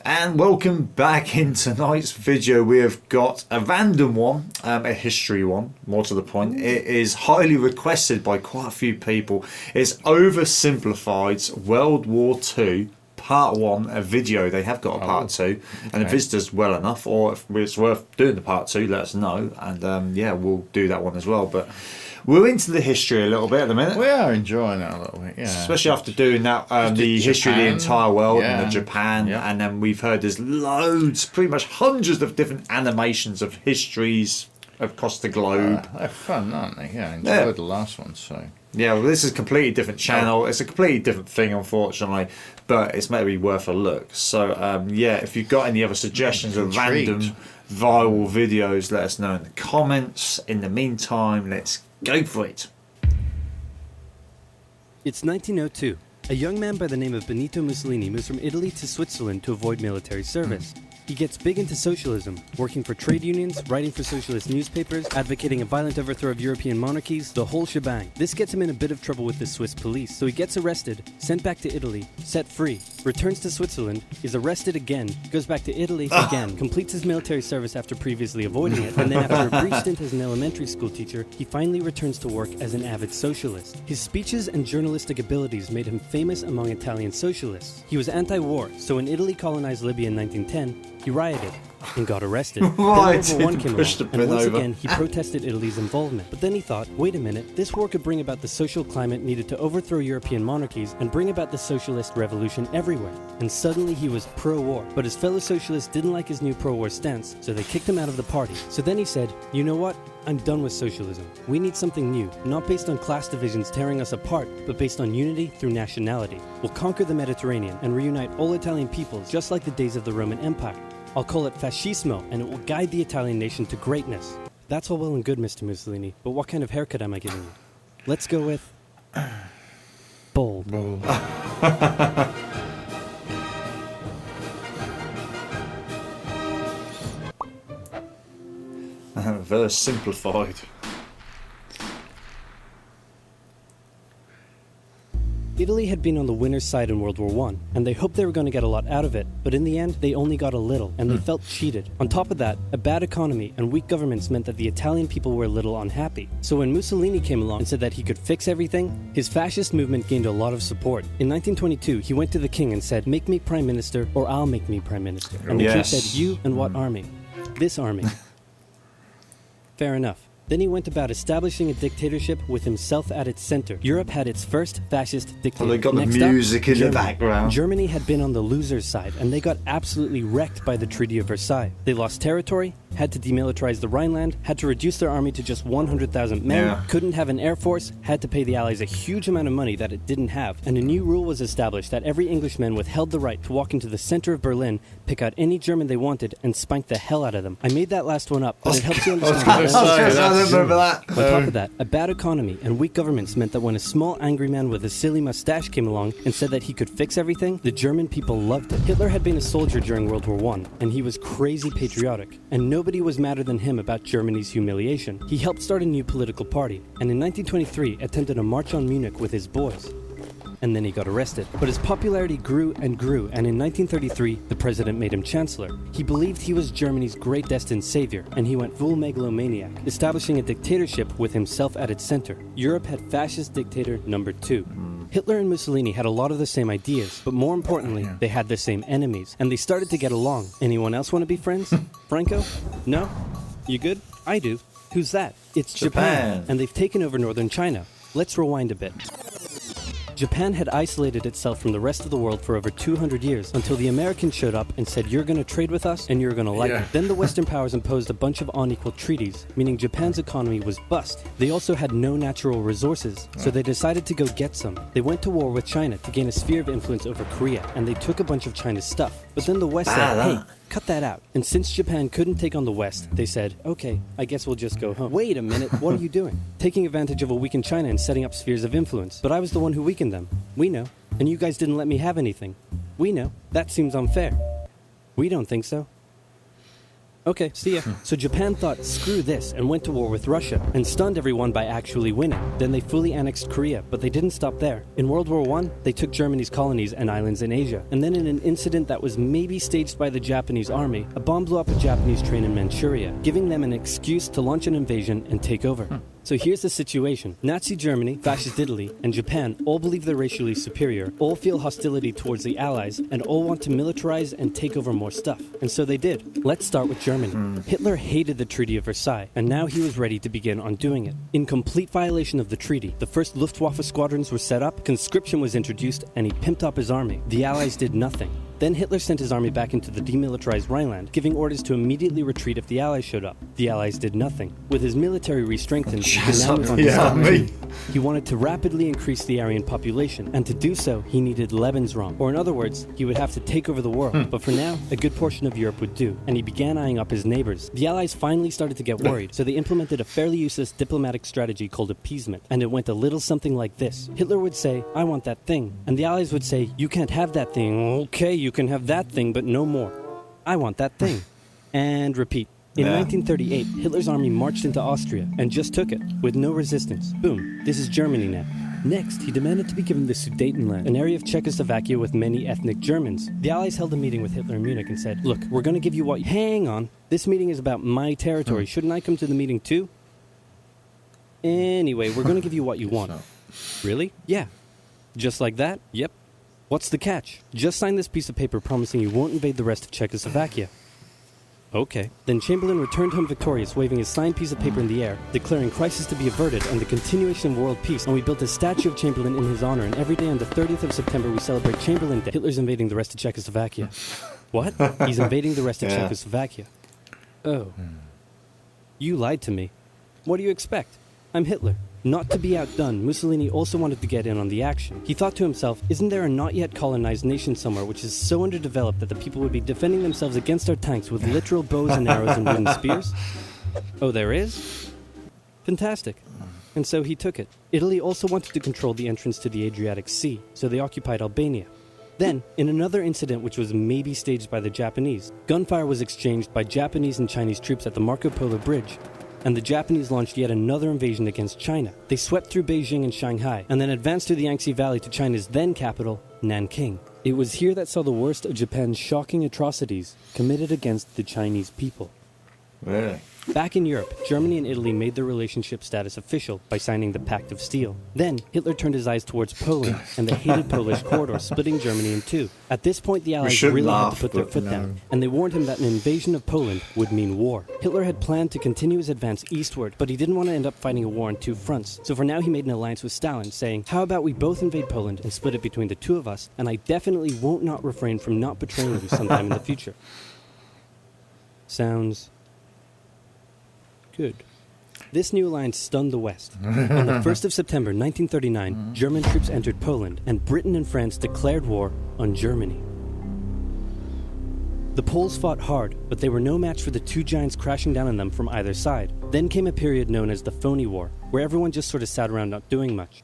And welcome back. In tonight's video we have got a random one, a history one, more to the point. It is highly requested by quite a few people. It's OverSimplified's World War II Part 1, a video. They have got a Part 2, and if this does well enough, or if it's worth doing the Part 2, let us know, and yeah, we'll do that one as well. But we're into the history a little bit at the minute. We are enjoying it a little bit, yeah. Especially after doing that, the history of the entire world and the Japan, and then we've heard there's loads, pretty much hundreds of different animations of histories across the globe. They're fun, aren't they? Yeah, I enjoyed the last one, so. Yeah, well, this is a completely different channel. It's a completely different thing, unfortunately, but it's maybe worth a look. So, yeah, if you've got any other suggestions of random viral videos, let us know in the comments. In the meantime, let's go for it. It's 1902. A young man by the name of Benito Mussolini moves from Italy to Switzerland to avoid military service. He gets big into socialism, working for trade unions, writing for socialist newspapers, advocating a violent overthrow of European monarchies, the whole shebang. This gets him in a bit of trouble with the Swiss police, so he gets arrested, sent back to Italy, set free, returns to Switzerland, is arrested again, goes back to Italy again, completes his military service after previously avoiding it, and then after a brief stint as an elementary school teacher, he finally returns to work as an avid socialist. His speeches and journalistic abilities made him famous among Italian socialists. He was anti-war, so when Italy colonized Libya in 1910, he rioted and got arrested. Then World War I came along, and once again he protested Italy's involvement. But then he thought, wait a minute, this war could bring about the social climate needed to overthrow European monarchies and bring about the socialist revolution everywhere. And suddenly he was pro-war. But his fellow socialists didn't like his new pro-war stance, so they kicked him out of the party. So then he said, you know what? I'm done with socialism. We need something new, not based on class divisions tearing us apart, but based on unity through nationality. We'll conquer the Mediterranean and reunite all Italian peoples, just like the days of the Roman Empire. I'll call it fascismo, and it will guide the Italian nation to greatness. That's all well and good, Mr. Mussolini, but what kind of haircut am I giving you? Let's go with... bold. Very simplified. Italy had been on the winner's side in World War I, and they hoped they were going to get a lot out of it, but in the end, they only got a little, and they felt cheated. On top of that, a bad economy and weak governments meant that the Italian people were a little unhappy. So when Mussolini came along and said that he could fix everything, his fascist movement gained a lot of support. In 1922, he went to the king and said, make me prime minister, or I'll make me prime minister. And the king said, you and what army? This army. Fair enough. Then he went about establishing a dictatorship with himself at its center. Europe had its first fascist dictator. Well, they got the music in the background. Germany had been on the loser's side, and they got absolutely wrecked by the Treaty of Versailles. They lost territory, had to demilitarize the Rhineland, had to reduce their army to just 100,000 men, couldn't have an air force, had to pay the Allies a huge amount of money that it didn't have, and a new rule was established that every Englishman withheld the right to walk into the center of Berlin, pick out any German they wanted, and spank the hell out of them. I made that last one up, but it helps you understand. On top of that, a bad economy and weak governments meant that when a small angry man with a silly mustache came along and said that he could fix everything, the German people loved it. Hitler had been a soldier during World War I, and he was crazy patriotic, and nobody was madder than him about Germany's humiliation. He helped start a new political party, and in 1923 attempted a march on Munich with his boys. And then he got arrested. But his popularity grew and grew, and in 1933, the president made him chancellor. He believed he was Germany's great destined savior, and he went full megalomaniac, establishing a dictatorship with himself at its center. Europe had fascist dictator number 2. Hitler and Mussolini had a lot of the same ideas, but more importantly, they had the same enemies, and they started to get along. Anyone else want to be friends? Franco? No? You good? I do. Who's that? It's Japan, and they've taken over northern China. Let's rewind a bit. Japan had isolated itself from the rest of the world for over 200 years until the Americans showed up and said, you're going to trade with us and you're going to like it. Then the Western powers imposed a bunch of unequal treaties, meaning Japan's economy was bust. They also had no natural resources, so they decided to go get some. They went to war with China to gain a sphere of influence over Korea, and they took a bunch of China's stuff. But then the West said, hey, cut that out. And since Japan couldn't take on the West, they said, okay, I guess we'll just go home. Wait a minute, what are you doing? Taking advantage of a weakened China and setting up spheres of influence. But I was the one who weakened them. We know. And you guys didn't let me have anything. We know. That seems unfair. We don't think so. Okay, see ya. So Japan thought, screw this, and went to war with Russia, and stunned everyone by actually winning. Then they fully annexed Korea, but they didn't stop there. In World War I, they took Germany's colonies and islands in Asia. And then in an incident that was maybe staged by the Japanese army, a bomb blew up a Japanese train in Manchuria, giving them an excuse to launch an invasion and take over. So here's the situation. Nazi Germany, Fascist Italy, and Japan all believe they're racially superior, all feel hostility towards the Allies, and all want to militarize and take over more stuff. And so they did. Let's start with Germany. Hitler hated the Treaty of Versailles, and now he was ready to begin undoing it. In complete violation of the treaty, the first Luftwaffe squadrons were set up, conscription was introduced, and he pimped up his army. The Allies did nothing. Then Hitler sent his army back into the demilitarized Rhineland, giving orders to immediately retreat if the Allies showed up. The Allies did nothing. With his military re-strengthened, he could now move on to Scotland. He wanted to rapidly increase the Aryan population, and to do so, he needed Lebensraum. Or in other words, he would have to take over the world. But for now, a good portion of Europe would do, and he began eyeing up his neighbors. The Allies finally started to get worried, so they implemented a fairly useless diplomatic strategy called appeasement, and it went a little something like this. Hitler would say, I want that thing, and the Allies would say, you can't have that thing. Okay, you can have that thing, but no more. I want that thing. And repeat. In 1938, Hitler's army marched into Austria and just took it, with no resistance. Boom, this is Germany now. Next, he demanded to be given the Sudetenland, an area of Czechoslovakia with many ethnic Germans. The Allies held a meeting with Hitler in Munich and said, look, we're going to give you what... Hang on, this meeting is about my territory. Shouldn't I come to the meeting too? Anyway, we're going to give you what you want. Really? Yeah. Just like that? Yep. What's the catch? Just sign this piece of paper promising you won't invade the rest of Czechoslovakia. Okay. Then Chamberlain returned home victorious, waving his signed piece of paper in the air, declaring crisis to be averted and the continuation of world peace, and we built a statue of Chamberlain in his honor, and every day on the 30th of September we celebrate Chamberlain Day. Hitler's invading the rest of Czechoslovakia. What? He's invading the rest of Czechoslovakia. Oh. You lied to me. What do you expect? I'm Hitler. Not to be outdone, Mussolini also wanted to get in on the action. He thought to himself, isn't there a not yet colonized nation somewhere which is so underdeveloped that the people would be defending themselves against our tanks with literal bows and arrows and wooden spears? Oh, there is? Fantastic. And so he took it. Italy also wanted to control the entrance to the Adriatic Sea, so they occupied Albania. Then, in another incident which was maybe staged by the Japanese, gunfire was exchanged by Japanese and Chinese troops at the Marco Polo Bridge, and the Japanese launched yet another invasion against China. They swept through Beijing and Shanghai, and then advanced through the Yangtze Valley to China's then capital, Nanking. It was here that saw the worst of Japan's shocking atrocities committed against the Chinese people. Really? Back in Europe, Germany and Italy made their relationship status official by signing the Pact of Steel. Then, Hitler turned his eyes towards Poland and the hated Polish corridor, splitting Germany in two. At this point, the Allies really had to put their foot down, and they warned him that an invasion of Poland would mean war. Hitler had planned to continue his advance eastward, but he didn't want to end up fighting a war on two fronts. So for now, he made an alliance with Stalin, saying, how about we both invade Poland and split it between the two of us, and I definitely won't not refrain from not betraying you sometime in the future. Sounds... good. This new alliance stunned the West. On the 1st of September 1939, German troops entered Poland, and Britain and France declared war on Germany. The Poles fought hard, but they were no match for the two giants crashing down on them from either side. Then came a period known as the Phony War, where everyone just sort of sat around not doing much.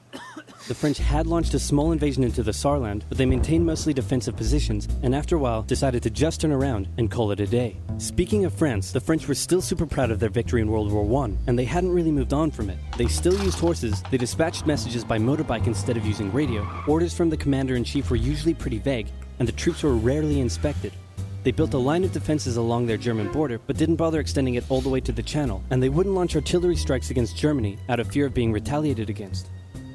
The French had launched a small invasion into the Saarland, but they maintained mostly defensive positions, and after a while decided to just turn around and call it a day. Speaking of France, the French were still super proud of their victory in World War I, and they hadn't really moved on from it. They still used horses, they dispatched messages by motorbike instead of using radio, orders from the commander-in-chief were usually pretty vague, and the troops were rarely inspected. They built a line of defenses along their German border, but didn't bother extending it all the way to the Channel, and they wouldn't launch artillery strikes against Germany out of fear of being retaliated against.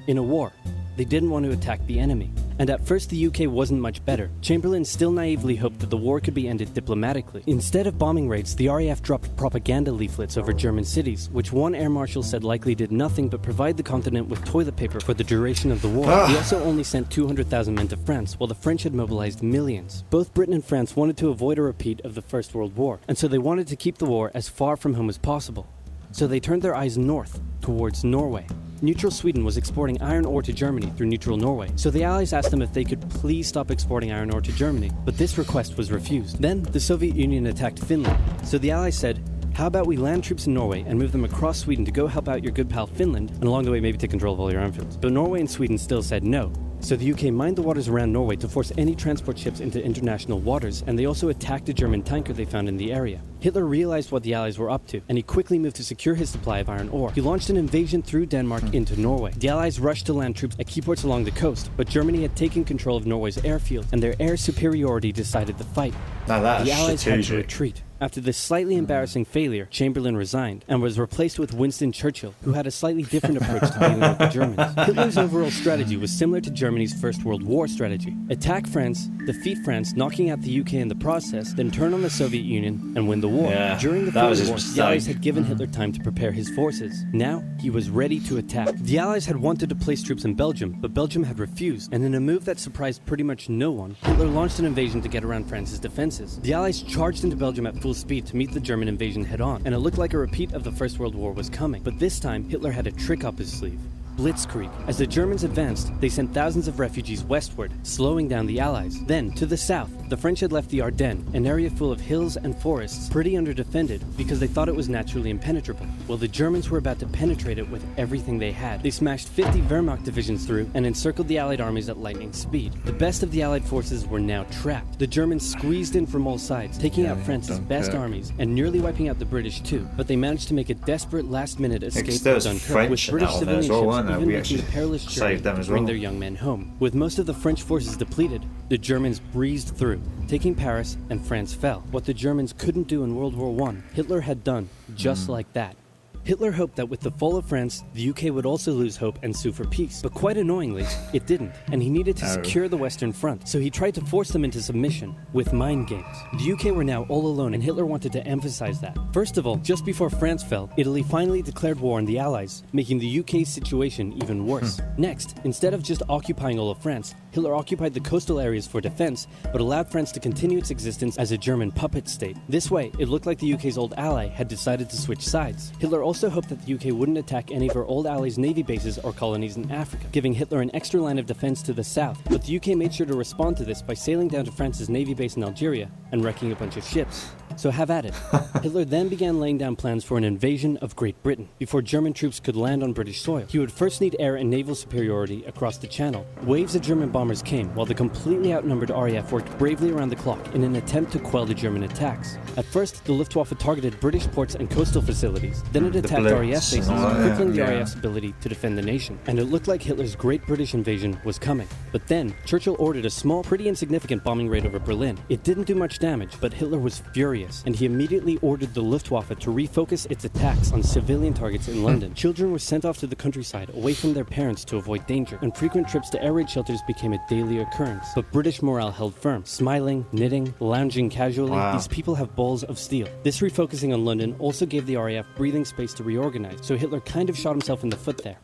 In a war, they didn't want to attack the enemy. And at first the UK wasn't much better. Chamberlain still naively hoped that the war could be ended diplomatically. Instead of bombing raids, the RAF dropped propaganda leaflets over German cities, which one air marshal said likely did nothing but provide the continent with toilet paper for the duration of the war. He also only sent 200,000 men to France, while the French had mobilized millions. Both Britain and France wanted to avoid a repeat of the First World War, and so they wanted to keep the war as far from home as possible. So they turned their eyes north, towards Norway. Neutral Sweden was exporting iron ore to Germany through neutral Norway, so the Allies asked them if they could please stop exporting iron ore to Germany, but this request was refused. Then, the Soviet Union attacked Finland, so the Allies said, how about we land troops in Norway and move them across Sweden to go help out your good pal Finland, and along the way maybe take control of all your armfields. But Norway and Sweden still said no. So the UK mined the waters around Norway to force any transport ships into international waters, and they also attacked a German tanker they found in the area. Hitler realized what the Allies were up to, and he quickly moved to secure his supply of iron ore. He launched an invasion through Denmark into Norway. The Allies rushed to land troops at key ports along the coast, but Germany had taken control of Norway's airfield, and their air superiority decided the fight. Now that's The Allies had to strategic. retreat. After this slightly embarrassing failure, Chamberlain resigned and was replaced with Winston Churchill, who had a slightly different approach to dealing with the Germans. Hitler's overall strategy was similar to Germany's First World War strategy. Attack France, defeat France, knocking out the UK in the process, then turn on the Soviet Union and win the war. Yeah, During the that was First his War, the Allies mistake. had given Hitler time to prepare his forces. Now, he was ready to attack. The Allies had wanted to place troops in Belgium, but Belgium had refused, and in a move that surprised pretty much no one, Hitler launched an invasion to get around France's defenses. The Allies charged into Belgium at full speed to meet the German invasion head-on, and it looked like a repeat of the First World War was coming. But this time, Hitler had a trick up his sleeve. Blitzkrieg. As the Germans advanced, they sent thousands of refugees westward, slowing down the Allies. Then, to the south, the French had left the Ardennes, an area full of hills and forests, pretty underdefended because they thought it was naturally impenetrable. Well, the Germans were about to penetrate it with everything they had. They smashed 50 Wehrmacht divisions through and encircled the Allied armies at lightning speed. The best of the Allied forces were now trapped. The Germans squeezed in from all sides, taking out France's best armies and nearly wiping out the British too. But they managed to make a desperate last-minute escape there to was Dunkirk, French with in British that one there civilian as well, ships weren't there? even We making actually the perilous journey saved them to as bring well. their young men home. With most of the French forces depleted, the Germans breezed through, taking Paris, and France fell. What the Germans couldn't do in World War I, Hitler had done, just like that. Hitler hoped that with the fall of France, the UK would also lose hope and sue for peace. But quite annoyingly, it didn't, and he needed to secure the Western Front, so he tried to force them into submission with mind games. The UK were now all alone, and Hitler wanted to emphasize that. First of all, just before France fell, Italy finally declared war on the Allies, making the UK's situation even worse. Next, instead of just occupying all of France, Hitler occupied the coastal areas for defense, but allowed France to continue its existence as a German puppet state. This way, it looked like the UK's old ally had decided to switch sides. Hitler also hoped that the UK wouldn't attack any of her old allies' navy bases or colonies in Africa, giving Hitler an extra line of defense to the south. But the UK made sure to respond to this by sailing down to France's navy base in Algeria and wrecking a bunch of ships. So have at it. Hitler then began laying down plans for an invasion of Great Britain. Before German troops could land on British soil, he would first need air and naval superiority across the Channel. Waves of German bombers came, while the completely outnumbered RAF worked bravely around the clock in an attempt to quell the German attacks. At first, the Luftwaffe targeted British ports and coastal facilities. Then it attacked Blitz RAF bases, and all that, crippling the yeah. RAF's ability to defend the nation. And it looked like Hitler's Great British invasion was coming. But then, Churchill ordered a small, pretty insignificant bombing raid over Berlin. It didn't do much damage, but Hitler was furious, and he immediately ordered the Luftwaffe to refocus its attacks on civilian targets in London. Children were sent off to the countryside away from their parents to avoid danger, and frequent trips to air raid shelters became a daily occurrence. But British morale held firm. Smiling, knitting, lounging casually, Wow. these people have balls of steel. This refocusing on London also gave the RAF breathing space to reorganize, so Hitler kind of shot himself in the foot there.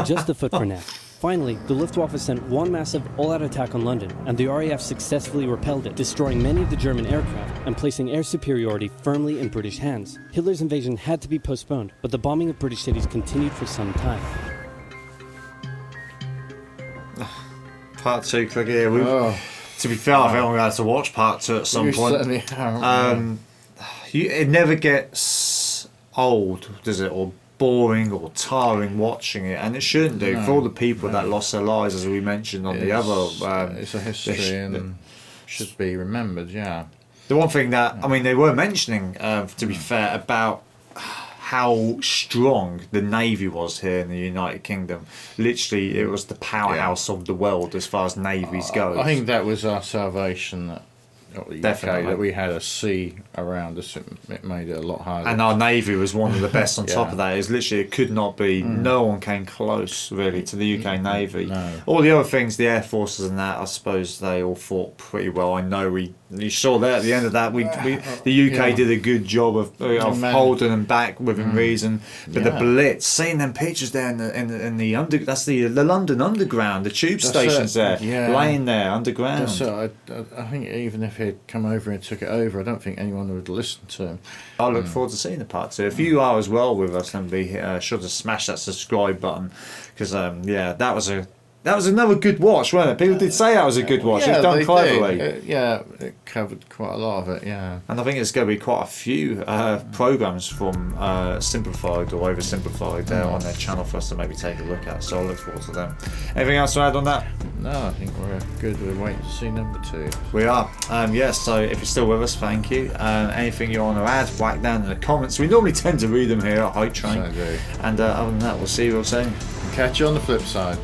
Just the foot for now. Finally, the Luftwaffe sent one massive all-out attack on London, and the RAF successfully repelled it, destroying many of the German aircraft and placing air superiority firmly in British hands. Hitler's invasion had to be postponed, but the bombing of British cities continued for some time. Part 2, click here. To be fair, I think I'm going to have to watch part 2 at some You point. certainly have. It never gets old, does it? Or boring or tiring watching it, and it shouldn't do for all the people that lost their lives, as we mentioned on the other. It's a history and should be remembered, yeah. The one thing that, I mean, they were mentioning, to be fair, about how strong the Navy was here in the United Kingdom. Literally, it was the powerhouse of the world as far as navies go. I think that was our salvation, that the Definitely. UK, that we had a sea around us. It made it a lot harder. And our Navy was one of the best on top Yeah. of that. It's literally, it could not be, no one came close really to the UK Navy. No. All the other things, the Air Forces and that, I suppose they all fought pretty well. I know you saw that at the end of that, the UK Yeah. did a good job of Man. holding them back within reason. But the Yeah. Blitz, seeing them pictures there in the under, that's the London Underground, the tube That's stations it. there, Yeah. laying there underground. That's it. I think even if he'd come over and took it over, I don't think anyone would listen to him. I look forward to seeing the part 2. If you are as well with us, then be sure to smash that subscribe button, because that was a that was another good watch, wasn't it? People did say that was a good watch. It's done they cleverly. did. It covered quite a lot of it, yeah. And I think there's going to be quite a few programs from Simplified or Oversimplified on their channel for us to maybe take a look at. So I look forward to them. Anything else to add on that? No, I think we're good. We're waiting to see number 2. We are. Yes, so if you're still with us, thank you. Anything you want to add, whack down in the comments. We normally tend to read them here at Hypetrain. So I do. And other than that, we'll see you real soon. Catch you on the flip side.